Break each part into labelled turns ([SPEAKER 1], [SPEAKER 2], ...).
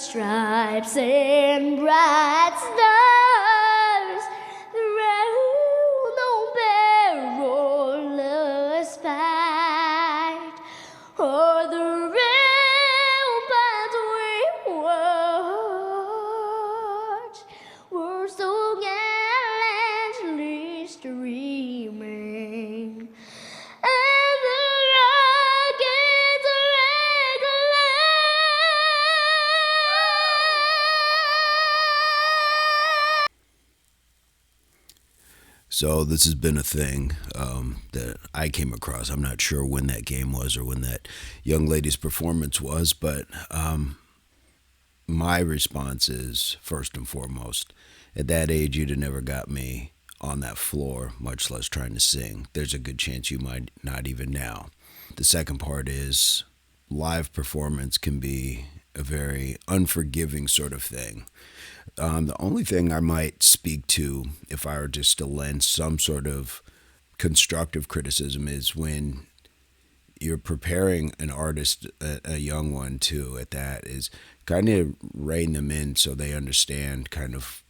[SPEAKER 1] stripes and bright stars, through no perilous fight, or the ramparts we watched were so gallantly streaming, and the rockets
[SPEAKER 2] So this has been a thing that I came across. I'm not sure when that game was or when that young lady's performance was, but my response is, first and foremost, at that age, you'd have never got me on that floor, much less trying to sing. There's a good chance you might not even now. The second part is live performance can be a very unforgiving sort of thing. The only thing I might speak to, if I were just to lend some sort of constructive criticism, is when you're preparing an artist, a young one too, at that, is kind of rein them in so they understand kind of,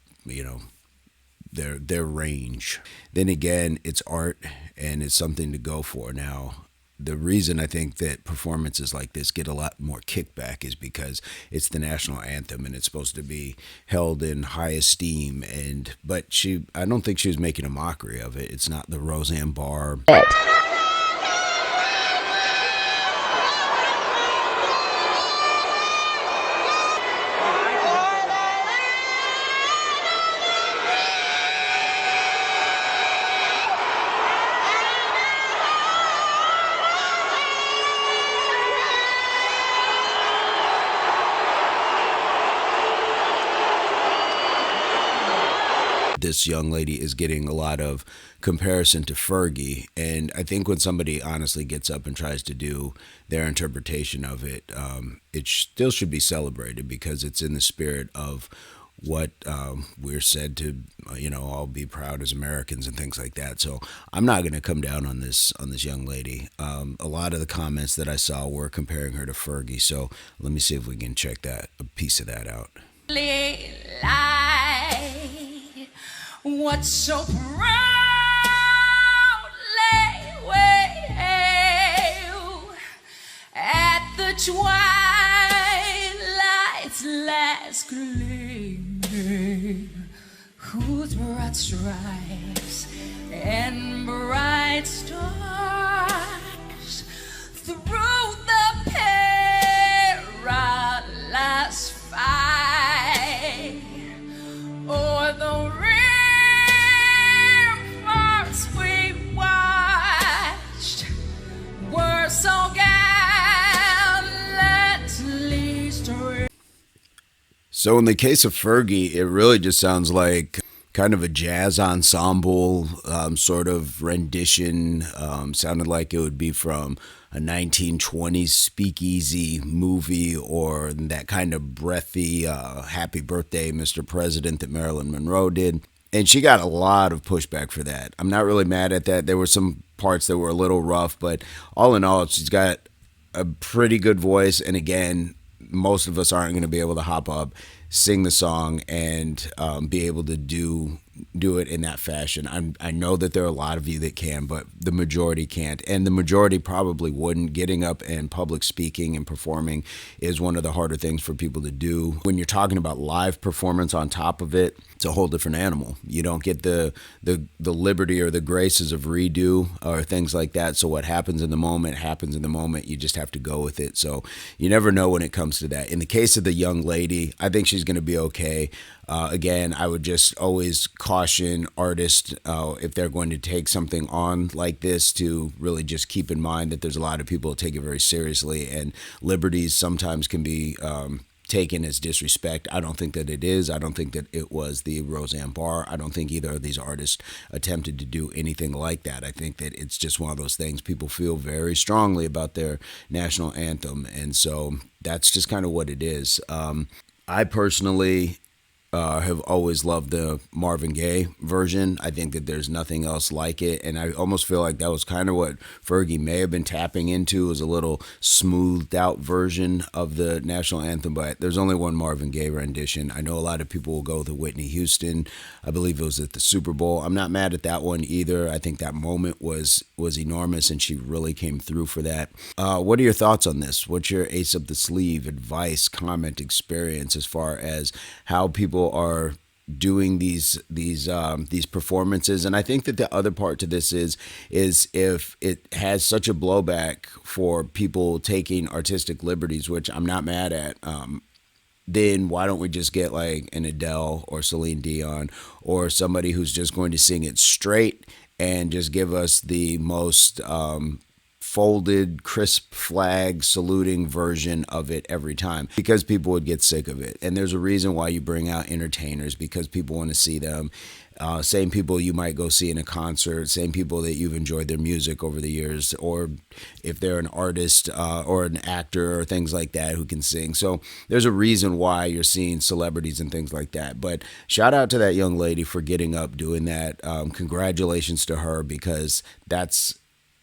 [SPEAKER 2] their range. Then again, it's art and it's something to go for. Now, the reason I think that performances like this get a lot more kickback is because it's the national anthem and it's supposed to be held in high esteem. But I don't think she was making a mockery of it. It's not the Roseanne Barr. This young lady is getting a lot of comparison to Fergie, and I think when somebody honestly gets up and tries to do their interpretation of it, it still should be celebrated because it's in the spirit of what we're said to, all be proud as Americans and things like that. So I'm not going to come down on this young lady. A lot of the comments that I saw were comparing her to Fergie, so let me see if we can check a piece of that out.
[SPEAKER 3] What so proudly we hail at the twilight's last gleaming, whose broad stripes and bright stars through the perilous fight, o'er the we watched were so gallantly streamed.
[SPEAKER 2] So in the case of Fergie, it really just sounds like kind of a jazz ensemble sort of rendition. Sounded like it would be from a 1920s speakeasy movie or that kind of breathy Happy Birthday, Mr. President that Marilyn Monroe did. And she got a lot of pushback for that. I'm not really mad at that. There were some parts that were a little rough, but all in all, she's got a pretty good voice. And again, most of us aren't going to be able to hop up, sing the song, and be able to do it in that fashion. I know that there are a lot of you that can, but the majority can't. And the majority probably wouldn't. Getting up and public speaking and performing is one of the harder things for people to do. When you're talking about live performance on top of it, it's a whole different animal. You don't get the liberty or the graces of redo or things like that. So what happens in the moment happens in the moment. You just have to go with it. So you never know when it comes to that. In the case of the young lady, I think she's going to be okay. Again, I would just always caution artists if they're going to take something on like this to really just keep in mind that there's a lot of people who take it very seriously, and liberties sometimes can be taken as disrespect. I don't think that it is. I don't think that it was the Roseanne Barr. I don't think either of these artists attempted to do anything like that. I think that it's just one of those things. People feel very strongly about their national anthem, and so that's just kind of what it is. I personally have always loved the Marvin Gaye version. I think that there's nothing else like it, and I almost feel like that was kind of what Fergie may have been tapping into, was a little smoothed out version of the national anthem. But there's only one Marvin Gaye rendition. I know a lot of people will go with the Whitney Houston. I believe it was at the Super Bowl. I'm not mad at that one either. I think that moment was enormous, and she really came through for that. What are your thoughts on this? What's your ace up the sleeve advice, comment, experience as far as how people are doing these performances? And I think that the other part to this is if it has such a blowback for people taking artistic liberties, which I'm not mad at, then why don't we just get like an Adele or Celine Dion or somebody who's just going to sing it straight and just give us the most folded, crisp flag saluting version of it every time, because people would get sick of it. And there's a reason why you bring out entertainers, because people want to see them. Same people you might go see in a concert, same people that you've enjoyed their music over the years, or if they're an artist or an actor or things like that who can sing. So there's a reason why you're seeing celebrities and things like that. But shout out to that young lady for getting up, doing that. Congratulations to her, because that's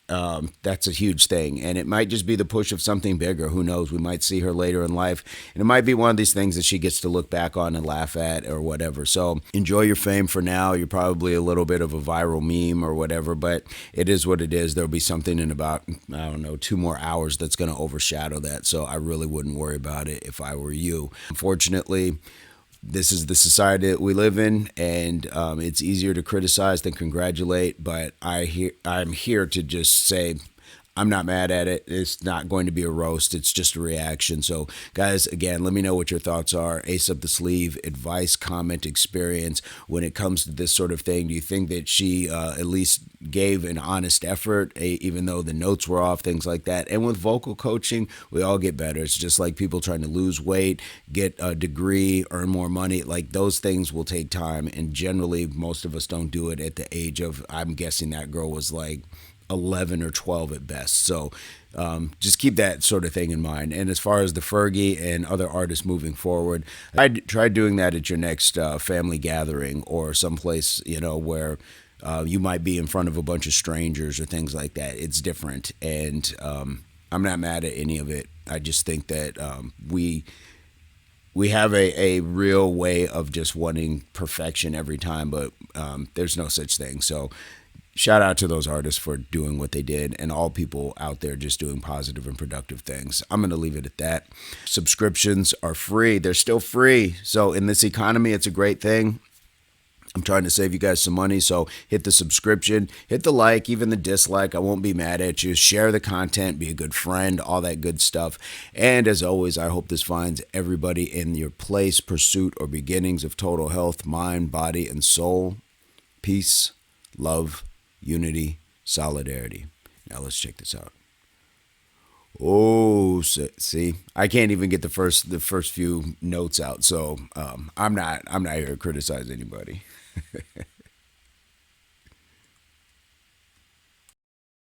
[SPEAKER 2] a huge thing, and it might just be the push of something bigger. Who knows? We might see her later in life, and it might be one of these things that she gets to look back on and laugh at or whatever. So enjoy your fame for now. You're probably a little bit of a viral meme or whatever, but it is what it is. There'll be something in about, I don't know, 2 more hours that's going to overshadow that. So I really wouldn't worry about it if I were you. Unfortunately, this is the society that we live in, and it's easier to criticize than congratulate. But I'm here to just say I'm not mad at it. It's not going to be a roast. It's just a reaction. So, guys, again, let me know what your thoughts are. Ace up the sleeve, advice, comment, experience when it comes to this sort of thing. Do you think that she at least gave an honest effort, even though the notes were off, things like that? And with vocal coaching, we all get better. It's just like people trying to lose weight, get a degree, earn more money. Like, those things will take time. And generally, most of us don't do it at the age of, I'm guessing that girl was like 11 or 12 at best. So just keep that sort of thing in mind. And as far as the Fergie and other artists moving forward, I'd try doing that at your next family gathering or someplace, where you might be in front of a bunch of strangers or things like that. It's different. And I'm not mad at any of it. I just think that we have a real way of just wanting perfection every time, but there's no such thing. So shout out to those artists for doing what they did, and all people out there just doing positive and productive things. I'm going to leave it at that. Subscriptions are free. They're still free. So in this economy, it's a great thing. I'm trying to save you guys some money, so hit the subscription, hit the like, even the dislike. I won't be mad at you. Share the content, be a good friend, all that good stuff. And as always, I hope this finds everybody in your place, pursuit, or beginnings of total health, mind, body, and soul. Peace, love, unity, solidarity. Now let's check this out. Oh, see, I can't even get the first few notes out, so I'm not here to criticize anybody.